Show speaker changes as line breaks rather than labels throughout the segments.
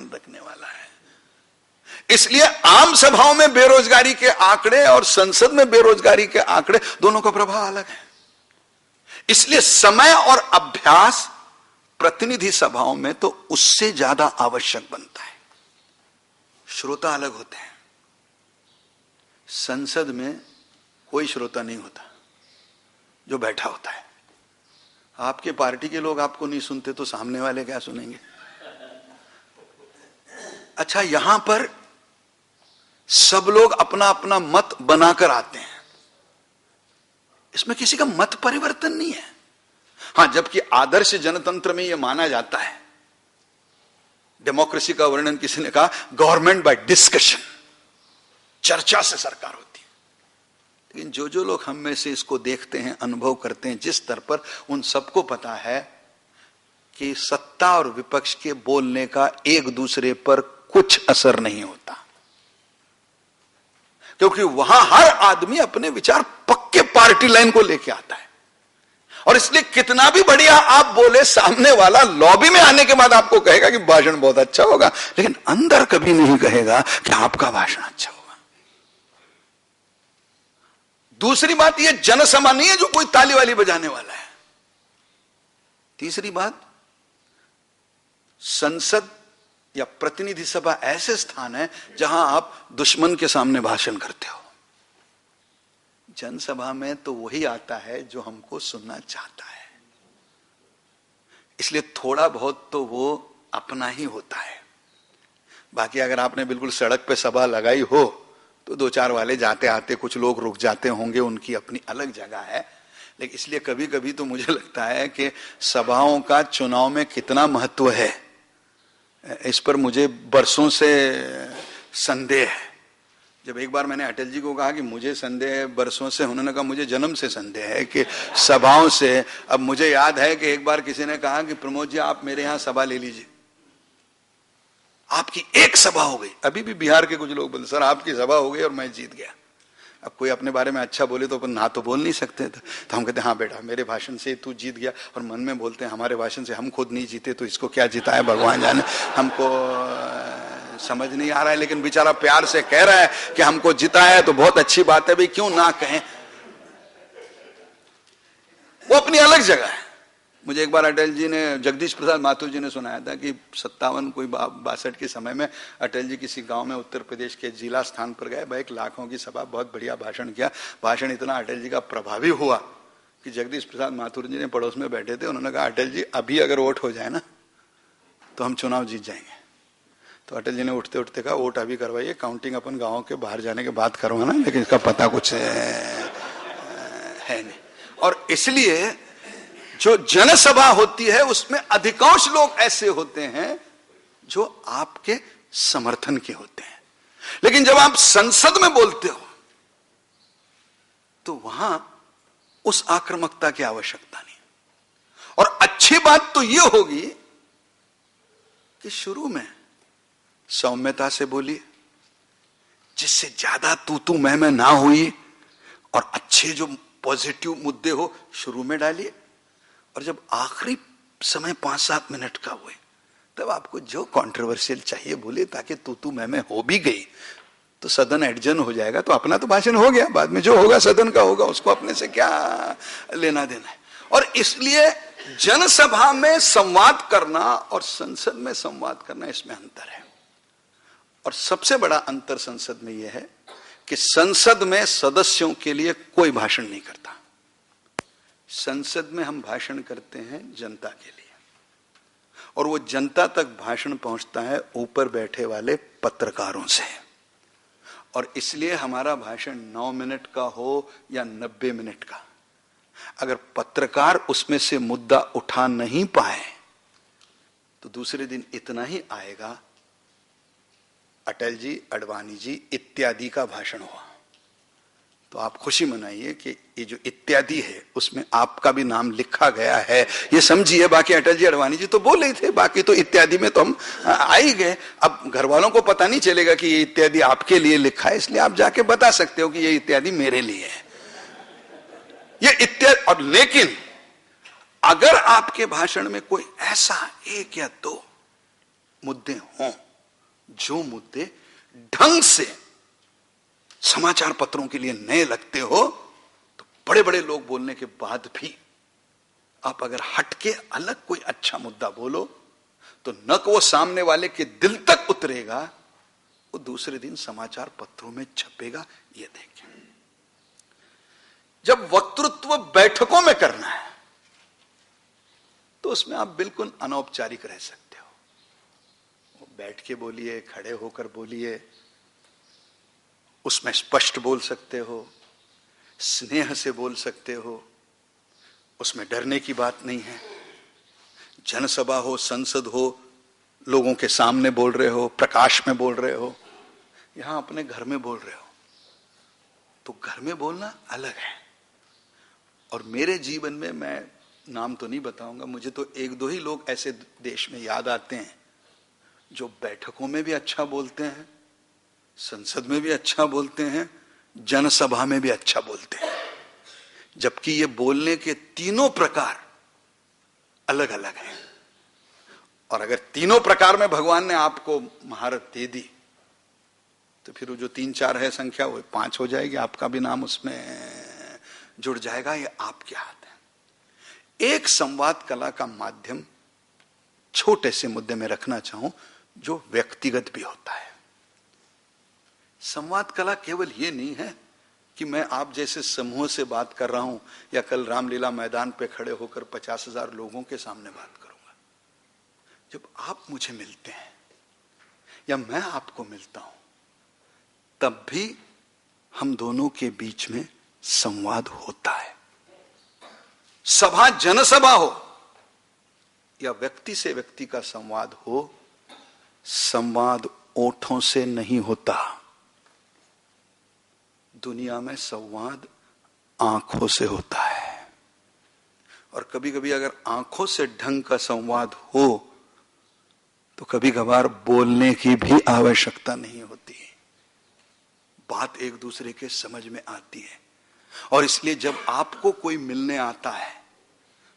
ध्यान रखने वाला है। इसलिए आम सभाओं में बेरोजगारी के आंकड़े और संसद में बेरोजगारी के आंकड़े दोनों का प्रभाव अलग है। इसलिए समय और अभ्यास प्रतिनिधि सभाओं में तो उससे ज्यादा आवश्यक बनता है। श्रोता अलग होते हैं। संसद में कोई श्रोता नहीं होता जो बैठा होता है। आपके पार्टी के लोग आपको नहीं सुनते तो सामने वाले क्या सुनेंगे? अच्छा, यहां पर सब लोग अपना अपना मत बनाकर आते हैं, इसमें किसी का मत परिवर्तन नहीं है। हां, जबकि आदर्श जनतंत्र में यह माना जाता है, डेमोक्रेसी का वर्णन किसी ने कहा गवर्नमेंट बाय डिस्कशन, चर्चा से सरकार होती है। लेकिन जो जो लोग हम में से इसको देखते हैं, अनुभव करते हैं जिस स्तर पर, उन सबको पता है कि सत्ता और विपक्ष के बोलने का एक दूसरे पर कुछ असर नहीं होता, क्योंकि वहां हर आदमी अपने विचार पक्के पार्टी लाइन को लेके आता है। और इसलिए कितना भी बढ़िया आप बोले, सामने वाला लॉबी में आने के बाद आपको कहेगा कि भाषण बहुत अच्छा होगा, लेकिन अंदर कभी नहीं कहेगा कि आपका भाषण अच्छा होगा। दूसरी बात, यह जनसभा नहीं है जो कोई ताली वाली बजाने वाला है। तीसरी बात, संसद या प्रतिनिधि सभा ऐसे स्थान है जहां आप दुश्मन के सामने भाषण करते हो। जनसभा में तो वही आता है जो हमको सुनना चाहता है, इसलिए थोड़ा बहुत तो वो अपना ही होता है। बाकी अगर आपने बिल्कुल सड़क पे सभा लगाई हो तो दो चार वाले जाते आते कुछ लोग रुक जाते होंगे, उनकी अपनी अलग जगह है। लेकिन इसलिए कभी कभी तो मुझे लगता है कि सभाओं का चुनाव में कितना महत्व है, इस पर मुझे बरसों से संदेह है। जब एक बार मैंने अटल जी को कहा कि मुझे संदेह है बरसों से, उन्होंने कहा मुझे जन्म से संदेह है कि सभाओं से। अब मुझे याद है कि एक बार किसी ने कहा कि प्रमोद जी आप मेरे यहां सभा ले लीजिए। आपकी एक सभा हो गई, अभी भी बिहार के कुछ लोग बोलते सर आपकी सभा हो गई और मैं जीत गया। अब कोई अपने बारे में अच्छा बोले तो अपन ना तो बोल नहीं सकते थे, तो हम कहते हाँ बेटा मेरे भाषण से तू जीत गया, और मन में बोलते हैं हमारे भाषण से हम खुद नहीं जीते तो इसको क्या जिताया भगवान जाने। हमको समझ नहीं आ रहा है, लेकिन बेचारा प्यार से कह रहा है कि हमको जिताया है तो बहुत अच्छी बात है, भाई क्यों ना कहें। वो अपनी अलग जगह है। मुझे एक बार अटल जी ने, जगदीश प्रसाद माथुर जी ने सुनाया था कि 57 कोई 62 के समय में अटल जी किसी गांव में उत्तर प्रदेश के जिला स्थान पर गए, भाई लाखों की सभा, बहुत बढ़िया भाषण किया। भाषण इतना अटल जी का प्रभावी हुआ कि जगदीश प्रसाद माथुर जी ने पड़ोस में बैठे थे, उन्होंने कहा अटल जी अभी अगर वोट हो जाए ना तो हम चुनाव जीत जाएंगे। तो अटल जी ने उठते उठते कहा वोट अभी करवाइए, काउंटिंग अपन गाँव के बाहर जाने के बाद करवाना, लेकिन इसका पता कुछ है नहीं। और इसलिए जो जनसभा होती है उसमें अधिकांश लोग ऐसे होते हैं जो आपके समर्थन के होते हैं। लेकिन जब आप संसद में बोलते हो तो वहां उस आक्रामकता की आवश्यकता नहीं। और अच्छी बात तो यह होगी कि शुरू में सौम्यता से बोलिए, जिससे ज्यादा तू मैं ना हुई, और अच्छे जो पॉजिटिव मुद्दे हो शुरू में डालिए, और जब आखिरी समय 5-7 मिनट का हुए तब आपको जो कंट्रोवर्शियल चाहिए बोले, ताकि तू मैं हो भी गई तो सदन एडजन हो जाएगा, तो अपना तो भाषण हो गया, बाद में जो होगा सदन का होगा, उसको अपने से क्या लेना देना है। और इसलिए जनसभा में संवाद करना और संसद में संवाद करना, इसमें अंतर है। और सबसे बड़ा अंतर संसद में यह है कि संसद में सदस्यों के लिए कोई भाषण नहीं करता। संसद में हम भाषण करते हैं जनता के लिए, और वो जनता तक भाषण पहुंचता है ऊपर बैठे वाले पत्रकारों से। और इसलिए हमारा भाषण 9 मिनट का हो या 90 मिनट का, अगर पत्रकार उसमें से मुद्दा उठा नहीं पाए तो दूसरे दिन इतना ही आएगा, अटल जी, अडवाणी जी इत्यादि का भाषण हुआ। तो आप खुशी मनाइए कि ये जो इत्यादि है उसमें आपका भी नाम लिखा गया है, ये समझिए। बाकी अटल जी, अडवाणी जी तो बोल रहे थे, बाकी तो इत्यादि में तो हम आ ही गए। अब घर वालों को पता नहीं चलेगा कि ये इत्यादि आपके लिए लिखा है, इसलिए आप जाके बता सकते हो कि ये इत्यादि मेरे लिए है, ये इत्यादि। और लेकिन अगर आपके भाषण में कोई ऐसा 1 या 2 मुद्दे हों जो मुद्दे ढंग से समाचार पत्रों के लिए नए लगते हो, तो बड़े बड़े लोग बोलने के बाद भी आप अगर हटके अलग कोई अच्छा मुद्दा बोलो तो न को वो सामने वाले के दिल तक उतरेगा, वो दूसरे दिन समाचार पत्रों में छपेगा। ये देखें, जब वक्तृत्व बैठकों में करना है तो उसमें आप बिल्कुल अनौपचारिक रह सकते हो। बैठ के बोलिए, खड़े होकर बोलिए, उसमें स्पष्ट बोल सकते हो, स्नेह से बोल सकते हो, उसमें डरने की बात नहीं है। जनसभा हो, संसद हो, लोगों के सामने बोल रहे हो, प्रकाश में बोल रहे हो, यहां अपने घर में बोल रहे हो, तो घर में बोलना अलग है। और मेरे जीवन में, मैं नाम तो नहीं बताऊंगा, मुझे तो एक दो ही लोग ऐसे देश में याद आते हैं जो बैठकों में भी अच्छा बोलते हैं, संसद में भी अच्छा बोलते हैं, जनसभा में भी अच्छा बोलते हैं, जबकि ये बोलने के तीनों प्रकार अलग अलग हैं। और अगर तीनों प्रकार में भगवान ने आपको महारत दे दी तो फिर वो जो 3-4 है संख्या, वो 5 हो जाएगी, आपका भी नाम उसमें जुड़ जाएगा। ये आपके हाथ है। एक संवाद कला का माध्यम छोटे से मुद्दे में रखना चाहूं जो व्यक्तिगत भी होता है। संवाद कला केवल ये नहीं है कि मैं आप जैसे समूह से बात कर रहा हूं या कल रामलीला मैदान पे खड़े होकर 50,000 लोगों के सामने बात करूंगा। जब आप मुझे मिलते हैं या मैं आपको मिलता हूं, तब भी हम दोनों के बीच में संवाद होता है। सभा जनसभा हो या व्यक्ति से व्यक्ति का संवाद हो, संवाद ओठों से नहीं होता। दुनिया में संवाद आंखों से होता है। और कभी कभी अगर आंखों से ढंग का संवाद हो तो कभी कभार बोलने की भी आवश्यकता नहीं होती, बात एक दूसरे के समझ में आती है। और इसलिए जब आपको कोई मिलने आता है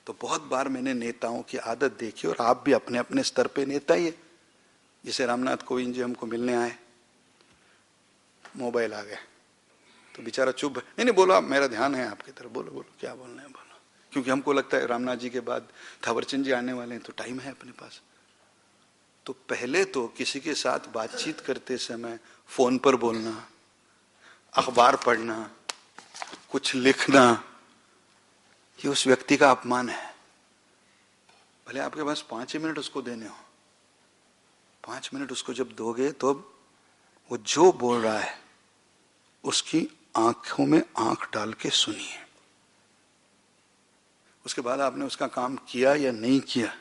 तो बहुत बार मैंने नेताओं की आदत देखी, और आप भी अपने अपने स्तर पे नेता ही है। जैसे रामनाथ कोविंद जी हमको मिलने आए, मोबाइल आ गया तो बेचारा चुप, नहीं बोलो आप, मेरा ध्यान है आपकी तरफ, बोलो बोलो क्या बोलना है बोलो, क्योंकि हमको लगता है रामनाथ जी के बाद थावरचंद जी आने वाले हैं तो टाइम है अपने पास। तो पहले तो किसी के साथ बातचीत करते समय फोन पर बोलना, अखबार पढ़ना, कुछ लिखना, ये उस व्यक्ति का अपमान है। भले आपके पास 5 मिनट उसको देने हो, 5 मिनट उसको जब दोगे तो अब वो जो बोल रहा है उसकी आंखों में आंख डाल के सुनिए। उसके बाद आपने उसका काम किया या नहीं किया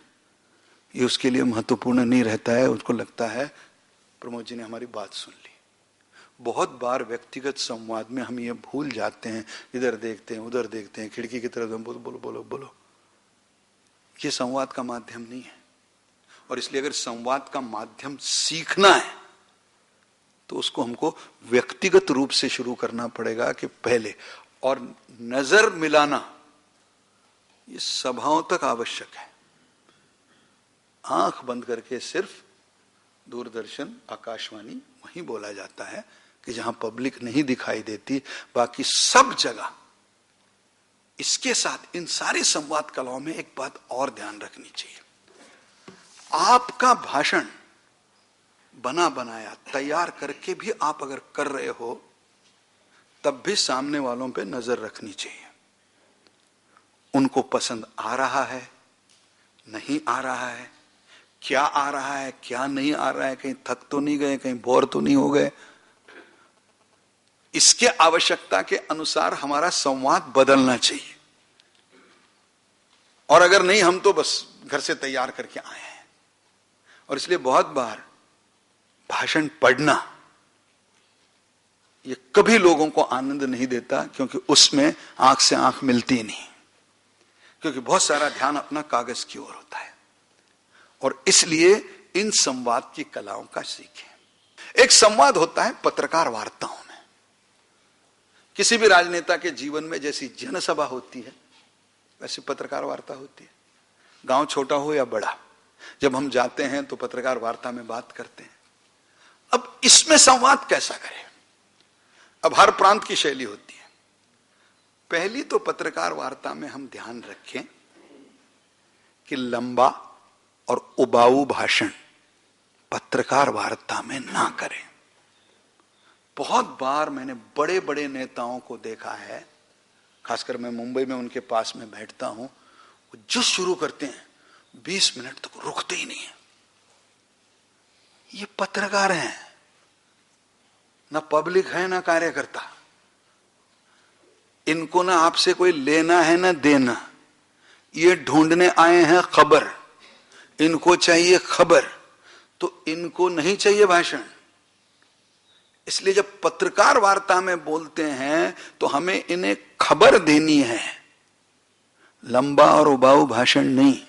ये उसके लिए महत्वपूर्ण नहीं रहता है। उसको लगता है प्रमोद जी ने हमारी बात सुन ली। बहुत बार व्यक्तिगत संवाद में हम ये भूल जाते हैं, इधर देखते हैं उधर देखते हैं, खिड़की की तरफ बोलो बोलो बोलो बोलो। ये संवाद का माध्यम नहीं है। और इसलिए अगर संवाद का माध्यम सीखना है तो उसको हमको व्यक्तिगत रूप से शुरू करना पड़ेगा कि पहले। और नजर मिलाना ये सभाओं तक आवश्यक है। आंख बंद करके सिर्फ दूरदर्शन, आकाशवाणी वहीं बोला जाता है कि जहां पब्लिक नहीं दिखाई देती, बाकी सब जगह। इसके साथ इन सारी संवाद कलाओं में एक बात और ध्यान रखनी चाहिए। आपका भाषण बना बनाया तैयार करके भी आप अगर कर रहे हो तब भी सामने वालों पे नजर रखनी चाहिए। उनको पसंद आ रहा है, नहीं आ रहा है, क्या आ रहा है, क्या नहीं आ रहा है, कहीं थक तो नहीं गए, कहीं बोर तो नहीं हो गए। इसके आवश्यकता के अनुसार हमारा संवाद बदलना चाहिए। और अगर नहीं, हम तो बस घर से तैयार करके आए हैं। और इसलिए बहुत बार भाषण पढ़ना ये कभी लोगों को आनंद नहीं देता, क्योंकि उसमें आंख से आंख मिलती नहीं, क्योंकि बहुत सारा ध्यान अपना कागज की ओर होता है। और इसलिए इन संवाद की कलाओं का सीखें। एक संवाद होता है पत्रकार वार्ताओं में। किसी भी राजनेता के जीवन में जैसी जनसभा होती है वैसी पत्रकार वार्ता होती है। गांव छोटा हो या बड़ा, जब हम जाते हैं तो पत्रकार वार्ता में बात करते हैं। अब इसमें संवाद कैसा करें? अब हर प्रांत की शैली होती है। पहली तो पत्रकार वार्ता में हम ध्यान रखें कि लंबा और उबाऊ भाषण पत्रकार वार्ता में ना करें। बहुत बार मैंने बड़े बड़े नेताओं को देखा है, खासकर मैं मुंबई में उनके पास में बैठता हूं, वो जो शुरू करते हैं 20 मिनट तक रुकते ही नहीं है। ये पत्रकार हैं, ना पब्लिक है ना कार्यकर्ता। इनको ना आपसे कोई लेना है ना देना। ये ढूंढने आए हैं खबर, इनको चाहिए खबर, तो इनको नहीं चाहिए भाषण। इसलिए जब पत्रकार वार्ता में बोलते हैं तो हमें इन्हें खबर देनी है, लंबा और उबाऊ भाषण नहीं।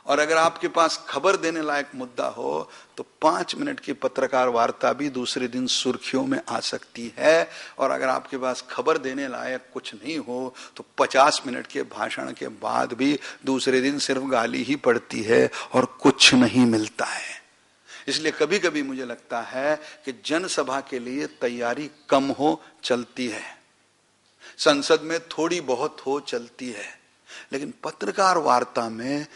और अगर आपके पास खबर देने लायक मुद्दा हो तो 5 मिनट की पत्रकार वार्ता भी दूसरे दिन सुर्खियों में आ सकती है। और अगर आपके पास खबर देने लायक कुछ नहीं हो तो 50 मिनट के भाषण के बाद भी दूसरे दिन सिर्फ गाली ही पड़ती है और कुछ नहीं मिलता है। इसलिए कभी कभी मुझे लगता है कि जनसभा के लिए तैयारी कम हो चलती है, संसद में थोड़ी बहुत हो चलती है, लेकिन पत्रकार वार्ता में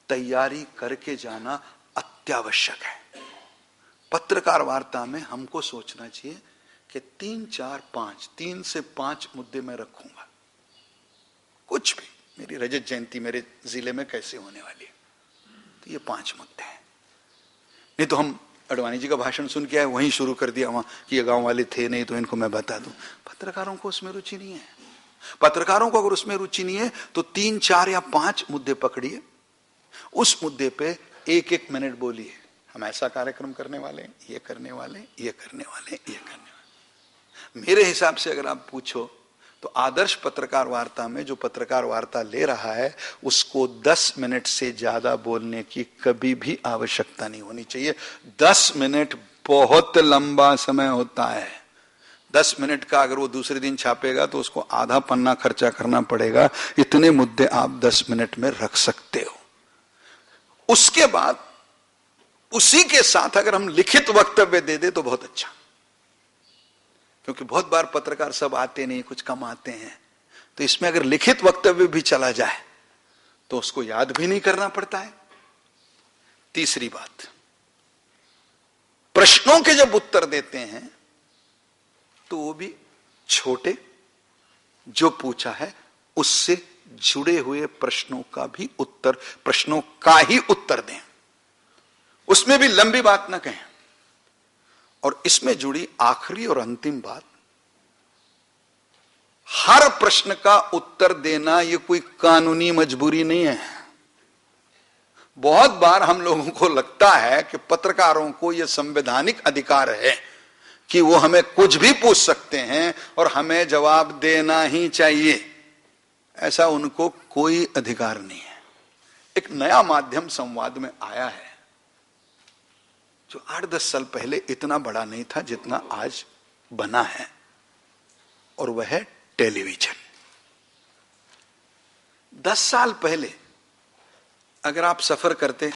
तैयारी करके जाना अत्यावश्यक है। पत्रकार वार्ता में हमको सोचना चाहिए कि 3, 4, 5, 3 से 5 मुद्दे मैं रखूंगा। कुछ भी, मेरी रजत जयंती मेरे जिले में कैसे होने वाली है, तो ये 5 मुद्दे हैं। नहीं तो हम अडवाणी जी का भाषण सुन के आए, वहीं शुरू कर दिया वहां कि ये गांव वाले थे नहीं तो इनको मैं बता दूं। पत्रकारों को उसमें रुचि नहीं है। पत्रकारों को अगर उसमें रुचि नहीं है तो 3, 4 या 5 मुद्दे पकड़िए, उस मुद्दे पे 1-1 मिनट बोलिए। हम ऐसा कार्यक्रम करने वाले, ये करने वाले, ये करने वाले, ये करने वाले। मेरे हिसाब से अगर आप पूछो तो आदर्श पत्रकार वार्ता में जो पत्रकार वार्ता ले रहा है उसको 10 मिनट से ज्यादा बोलने की कभी भी आवश्यकता नहीं होनी चाहिए। 10 मिनट बहुत लंबा समय होता है। 10 मिनट का अगर वो दूसरे दिन छापेगा तो उसको आधा पन्ना खर्चा करना पड़ेगा। इतने मुद्दे आप 10 मिनट में रख सकते हो। उसके बाद उसी के साथ अगर हम लिखित वक्तव्य दे दे तो बहुत अच्छा, क्योंकि बहुत बार पत्रकार सब आते नहीं, कुछ कम आते हैं, तो इसमें अगर लिखित वक्तव्य भी चला जाए तो उसको याद भी नहीं करना पड़ता है। तीसरी बात, प्रश्नों के जब उत्तर देते हैं तो वो भी छोटे, जो पूछा है उससे जुड़े हुए प्रश्नों का भी उत्तर, प्रश्नों का ही उत्तर दें, उसमें भी लंबी बात ना कहें। और इसमें जुड़ी आखिरी और अंतिम बात, हर प्रश्न का उत्तर देना ये कोई कानूनी मजबूरी नहीं है। बहुत बार हम लोगों को लगता है कि पत्रकारों को यह संवैधानिक अधिकार है कि वो हमें कुछ भी पूछ सकते हैं और हमें जवाब देना ही चाहिए। ऐसा उनको कोई अधिकार नहीं है। एक नया माध्यम संवाद में आया है जो 8-10 साल पहले इतना बड़ा नहीं था जितना आज बना है, और वह है टेलीविजन। 10 साल पहले अगर आप सफर करते